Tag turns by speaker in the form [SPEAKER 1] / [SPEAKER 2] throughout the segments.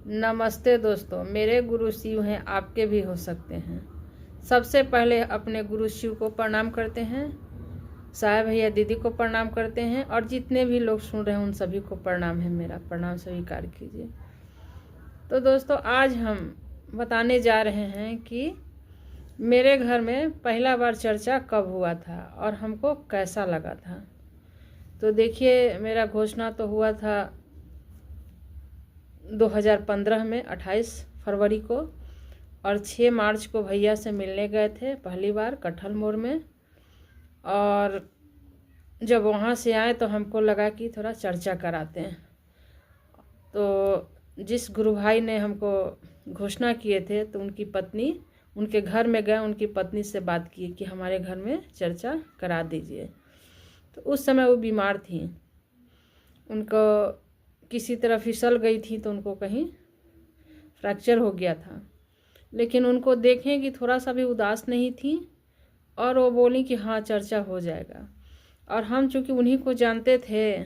[SPEAKER 1] नमस्ते दोस्तों, मेरे गुरु शिव हैं, आपके भी हो सकते हैं। सबसे पहले अपने गुरु शिव को प्रणाम करते हैं, साहब भैया दीदी को प्रणाम करते हैं और जितने भी लोग सुन रहे हैं उन सभी को प्रणाम है, मेरा प्रणाम स्वीकार कीजिए। तो दोस्तों, आज हम बताने जा रहे हैं कि मेरे घर में पहला बार चर्चा कब हुआ था और हमको कैसा लगा था। तो देखिए, मेरा घोषणा तो हुआ था 2015 में 28 फरवरी को, और 6 मार्च को भैया से मिलने गए थे पहली बार कटहल मोड़ में। और जब वहाँ से आए तो हमको लगा कि थोड़ा चर्चा कराते हैं। तो जिस गुरु भाई ने हमको घोषणा किए थे तो उनकी पत्नी उनके घर में गए, उनकी पत्नी से बात की कि हमारे घर में चर्चा करा दीजिए। तो उस समय वो बीमार थी, उनको किसी तरह फिसल गई थी तो उनको कहीं फ्रैक्चर हो गया था। लेकिन उनको देखें कि थोड़ा सा भी उदास नहीं थी और वो बोली कि हाँ चर्चा हो जाएगा। और हम चूँकि उन्हीं को जानते थे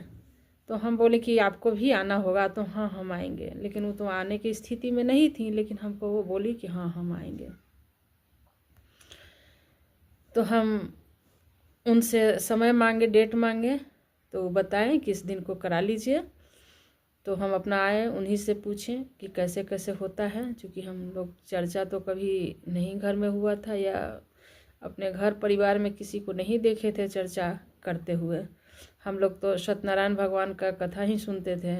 [SPEAKER 1] तो हम बोले कि आपको भी आना होगा, तो हाँ हम आएंगे। लेकिन वो तो आने की स्थिति में नहीं थी, लेकिन हमको वो बोली कि हाँ हम आएंगे। तो हम उनसे समय मांगे, डेट मांगे, तो बताएं किस दिन को करा लीजिए। तो हम अपना आए, उन्हीं से पूछें कि कैसे कैसे होता है, क्योंकि हम लोग चर्चा तो कभी नहीं घर में हुआ था या अपने घर परिवार में किसी को नहीं देखे थे चर्चा करते हुए। हम लोग तो सत्यनारायण भगवान का कथा ही सुनते थे।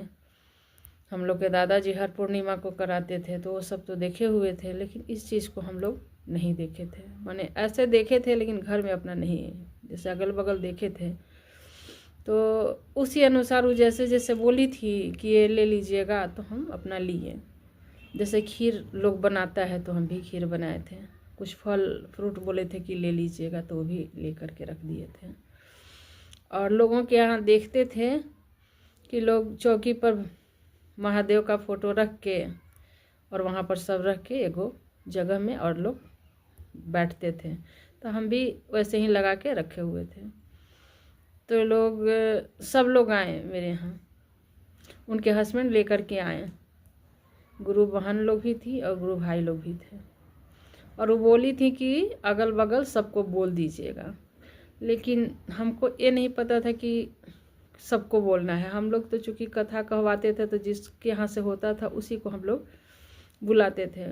[SPEAKER 1] हम लोग के दादाजी हर पूर्णिमा को कराते थे, तो वो सब तो देखे हुए थे, लेकिन इस चीज़ को हम लोग नहीं देखे थे। माने ऐसे देखे थे लेकिन घर में अपना नहीं, जैसे अगल बगल देखे थे। तो उसी अनुसार वो जैसे जैसे बोली थी कि ये ले लीजिएगा तो हम अपना लिए। जैसे खीर लोग बनाता है तो हम भी खीर बनाए थे। कुछ फल फ्रूट बोले थे कि ले लीजिएगा, तो वो भी ले करके रख दिए थे। और लोगों के यहाँ देखते थे कि लोग चौकी पर महादेव का फ़ोटो रख के और वहाँ पर सब रख के एगो जगह में और लोग बैठते थे, तो हम भी वैसे ही लगा के रखे हुए थे। तो लोग सब लोग आए मेरे यहाँ, उनके हस्बैंड लेकर के आए, गुरु बहन लोग भी थी और गुरु भाई लोग भी थे। और वो बोली थी कि अगल बगल सबको बोल दीजिएगा। लेकिन हमको ये नहीं पता था कि सबको बोलना है। हम लोग तो चूँकि कथा कहवाते थे तो जिसके यहाँ से होता था उसी को हम लोग बुलाते थे।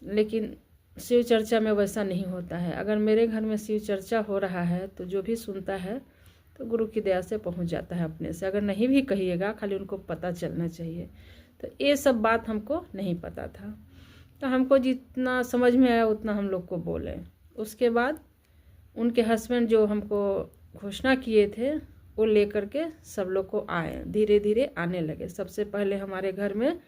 [SPEAKER 1] लेकिन शिव चर्चा में वैसा नहीं होता है। अगर मेरे घर में शिव चर्चा हो रहा है तो जो भी सुनता है तो गुरु की दया से पहुंच जाता है अपने से। अगर नहीं भी कहिएगा, खाली उनको पता चलना चाहिए। तो ये सब बात हमको नहीं पता था, तो हमको जितना समझ में आया उतना हम लोग को बोले। उसके बाद उनके हस्बैंड जो हमको घोषणा किए थे वो लेकर के सब लोग को आए, धीरे धीरे आने लगे। सबसे पहले हमारे घर में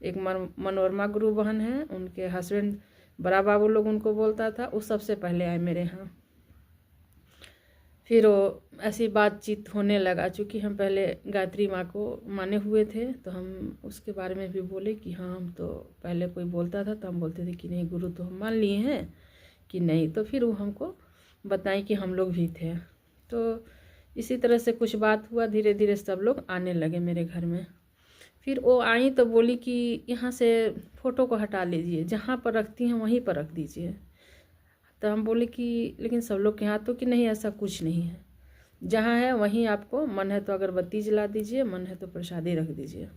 [SPEAKER 1] एक मनोरमा गुरु बहन है, उनके हस्बैंड बड़ा बाबू लोग उनको बोलता था, वो सबसे पहले आए मेरे यहाँ। फिर वो ऐसी बातचीत होने लगा। चूँकि हम पहले गायत्री माँ को माने हुए थे तो हम उसके बारे में भी बोले कि हाँ हम तो पहले कोई बोलता था तो हम बोलते थे कि नहीं गुरु तो हम मान लिए हैं कि नहीं। तो फिर वो हमको बताएं कि हम लोग भी थे। तो इसी तरह से कुछ बात हुआ, धीरे धीरे सब लोग आने लगे मेरे घर में। फिर वो आई तो बोली कि यहाँ से फ़ोटो को हटा लीजिए, जहाँ पर रखती हैं वहीं पर रख दीजिए। तो हम बोले कि लेकिन सब लोग के यहाँ तो कि नहीं, ऐसा कुछ नहीं है, जहाँ है वहीं आपको मन है तो अगरबत्ती जला दीजिए, मन है तो प्रसादी रख दीजिए।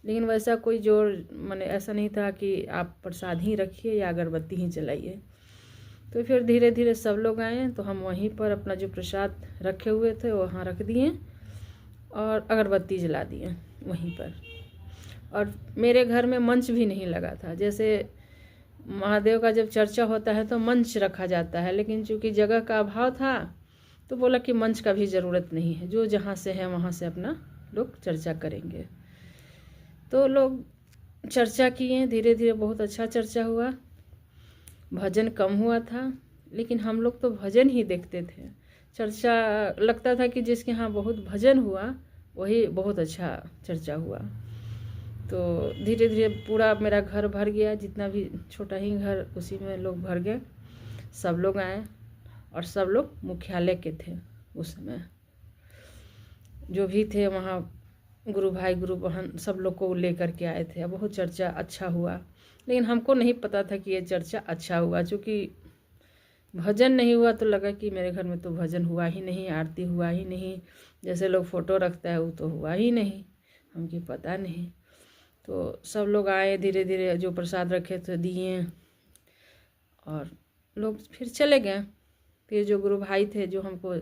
[SPEAKER 1] लेकिन वैसा कोई जोर माने ऐसा नहीं था कि आप प्रसाद ही रखिए या अगरबत्ती ही जलाइए। तो फिर धीरे धीरे सब लोग आए तो हम वहीं पर अपना जो प्रसाद रखे हुए थे वहाँ रख दिए और अगरबत्ती जला दिए वहीं पर। और मेरे घर में मंच भी नहीं लगा था। जैसे महादेव का जब चर्चा होता है तो मंच रखा जाता है, लेकिन चूँकि जगह का अभाव था तो बोला कि मंच का भी ज़रूरत नहीं है, जो जहाँ से है वहाँ से अपना लोग चर्चा करेंगे। तो लोग चर्चा किए, धीरे धीरे बहुत अच्छा चर्चा हुआ। भजन कम हुआ था, लेकिन हम लोग तो भजन ही देखते थे। चर्चा लगता था कि जिसके यहाँ बहुत भजन हुआ वही बहुत अच्छा चर्चा हुआ। तो धीरे धीरे पूरा मेरा घर भर गया, जितना भी छोटा ही घर उसी में लोग भर गए। सब लोग आए और सब लोग मुख्यालय के थे उस समय, जो भी थे वहाँ गुरु भाई गुरु बहन सब लोग को लेकर के आए थे। बहुत चर्चा अच्छा हुआ, लेकिन हमको नहीं पता था कि ये चर्चा अच्छा हुआ। चूँकि भजन नहीं हुआ तो लगा कि मेरे घर में तो भजन हुआ ही नहीं, आरती हुआ ही नहीं, जैसे लोग फ़ोटो रखता है वो तो हुआ ही नहीं, हमको पता नहीं। तो सब लोग आए, धीरे धीरे जो प्रसाद रखे थे दिए और लोग फिर चले गए। फिर जो गुरु भाई थे जो हमको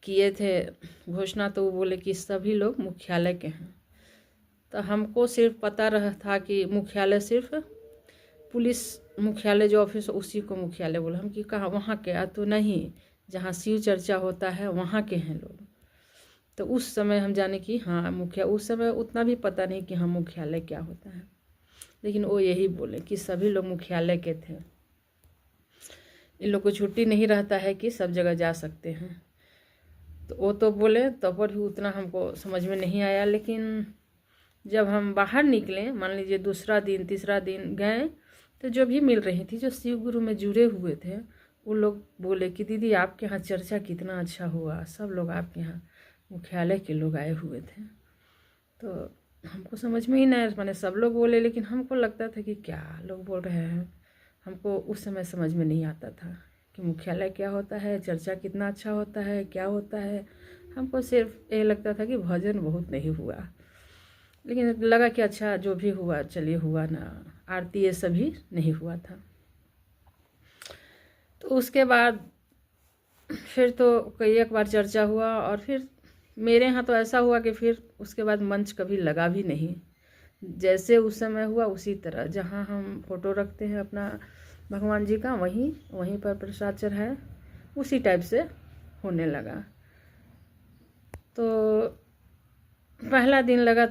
[SPEAKER 1] किए थे घोषणा, तो वो बोले कि सभी लोग मुख्यालय के हैं। तो हमको सिर्फ पता रहा था कि मुख्यालय सिर्फ पुलिस मुख्यालय जो ऑफिस उसी को मुख्यालय बोला। हम कि कहाँ वहाँ के तो नहीं, जहाँ शिव चर्चा होता है वहाँ के हैं लोग। तो उस समय हम जाने कि हाँ मुखिया, उस समय उतना भी पता नहीं कि हाँ मुख्यालय क्या होता है, लेकिन वो यही बोले कि सभी लोग मुख्यालय के थे। इन लोग को छुट्टी नहीं रहता है कि सब जगह जा सकते हैं। तो वो तो बोले, तब पर भी उतना हमको समझ में नहीं आया। लेकिन जब हम बाहर निकले, मान लीजिए दूसरा दिन तीसरा दिन गए, तो जो भी मिल रही थी जो शिव गुरु में जुड़े हुए थे वो लोग बोले कि दीदी आपके यहाँ चर्चा कितना अच्छा हुआ, सब लोग आपके यहाँ मुख्यालय के लोग आए हुए थे। तो हमको समझ में ही नहीं, मैंने सब लोग बोले, लेकिन हमको लगता था कि क्या लोग बोल रहे हैं। हमको उस समय समझ में नहीं आता था कि मुख्यालय क्या होता है, चर्चा कितना अच्छा होता है, क्या होता है। हमको सिर्फ ये लगता था कि भजन बहुत नहीं हुआ, लेकिन लगा कि अच्छा जो भी हुआ चलिए हुआ ना, आरती ये सभी नहीं हुआ था। तो उसके बाद फिर तो कई एक बार चर्चा हुआ, और फिर मेरे यहाँ तो ऐसा हुआ कि फिर उसके बाद मंच कभी लगा भी नहीं। जैसे उस समय हुआ उसी तरह, जहाँ हम फोटो रखते हैं अपना भगवान जी का, वहीं पर प्रसाद चढ़ाए, उसी टाइप से होने लगा। तो पहला दिन लगा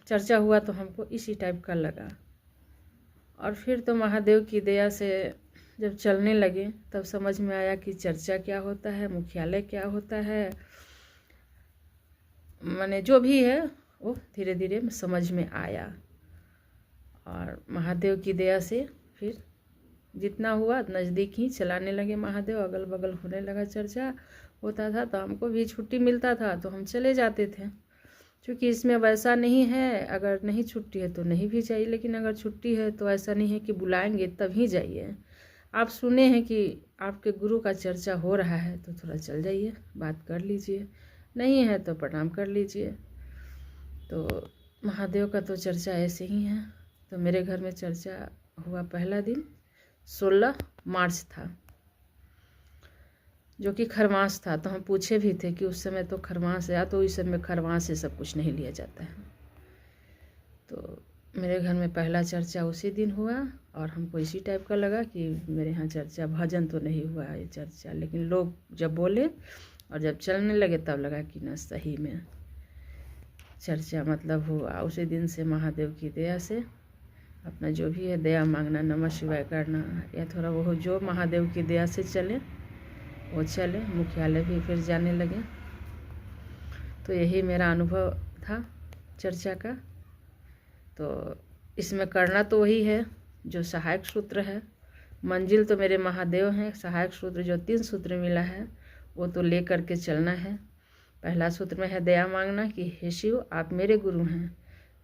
[SPEAKER 1] चर्चा हुआ तो हमको इसी टाइप का लगा, और फिर तो महादेव की दया से जब चलने लगे तब समझ में आया कि चर्चा क्या होता है, मुख्यालय क्या होता है, माने जो भी है वो धीरे धीरे समझ में आया। और महादेव की दया से फिर जितना हुआ नज़दीक ही चलाने लगे महादेव, अगल बगल होने लगा, चर्चा होता था। तो हमको भी छुट्टी मिलता था तो हम चले जाते थे, क्योंकि इसमें वैसा नहीं है अगर नहीं छुट्टी है तो नहीं भी जाइए, लेकिन अगर छुट्टी है तो ऐसा नहीं है कि बुलाएंगे तभी जाइए। आप सुने हैं कि आपके गुरु का चर्चा हो रहा है तो थोड़ा चल जाइए, बात कर लीजिए, नहीं है तो प्रणाम कर लीजिए। तो महादेव का तो चर्चा ऐसे ही है। तो मेरे घर में चर्चा हुआ पहला दिन 16 मार्च था, जो कि खरमास था। तो हम पूछे भी थे कि उस समय तो खरमास है, तो इस समय खरमास से सब कुछ नहीं लिया जाता है। तो मेरे घर में पहला चर्चा उसी दिन हुआ, और हमको इसी टाइप का लगा कि मेरे यहाँ चर्चा, भजन तो नहीं हुआ ये चर्चा, लेकिन लोग जब बोले और जब चलने लगे तब लगा कि ना सही में चर्चा मतलब हुआ। उसी दिन से महादेव की दया से अपना जो भी है दया मांगना, नमः शिवाय करना, या थोड़ा वो जो महादेव की दया से चले वो चले। मुख्यालय भी फिर जाने लगे। तो यही मेरा अनुभव था चर्चा का। तो इसमें करना तो वही है जो सहायक सूत्र है, मंजिल तो मेरे महादेव हैं। सहायक सूत्र जो 3 सूत्र मिला है वो तो ले करके चलना है। पहला सूत्र में है दया मांगना कि हे शिव आप मेरे गुरु हैं,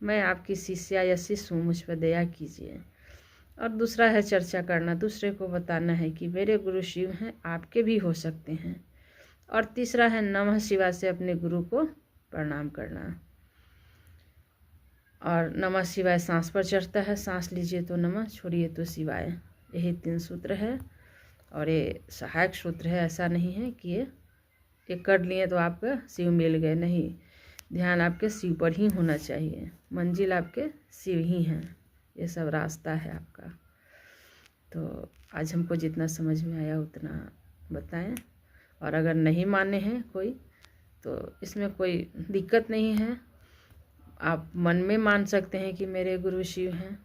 [SPEAKER 1] मैं आपकी शिष्या या शिष्य हूँ, मुझ पर दया कीजिए। और दूसरा है चर्चा करना, दूसरे को बताना है कि मेरे गुरु शिव हैं, आपके भी हो सकते हैं। और तीसरा है नमः शिवाय से अपने गुरु को प्रणाम करना। और नमः शिवाय सांस पर चढ़ता है, सांस लीजिए तो नमः, छोड़िए तो शिवाय। यही 3 सूत्र है, और ये सहायक सूत्र है। ऐसा नहीं है कि ये कर लिए तो आपका शिव मिल गए, नहीं, ध्यान आपके शिव पर ही होना चाहिए। मंजिल आपके शिव ही हैं, ये सब रास्ता है आपका। तो आज हमको जितना समझ में आया उतना बताएं, और अगर नहीं माने हैं कोई तो इसमें कोई दिक्कत नहीं है। आप मन में मान सकते हैं कि मेरे गुरु शिव हैं,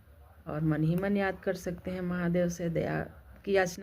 [SPEAKER 1] और मन ही मन याद कर सकते हैं, महादेव से दया की याचना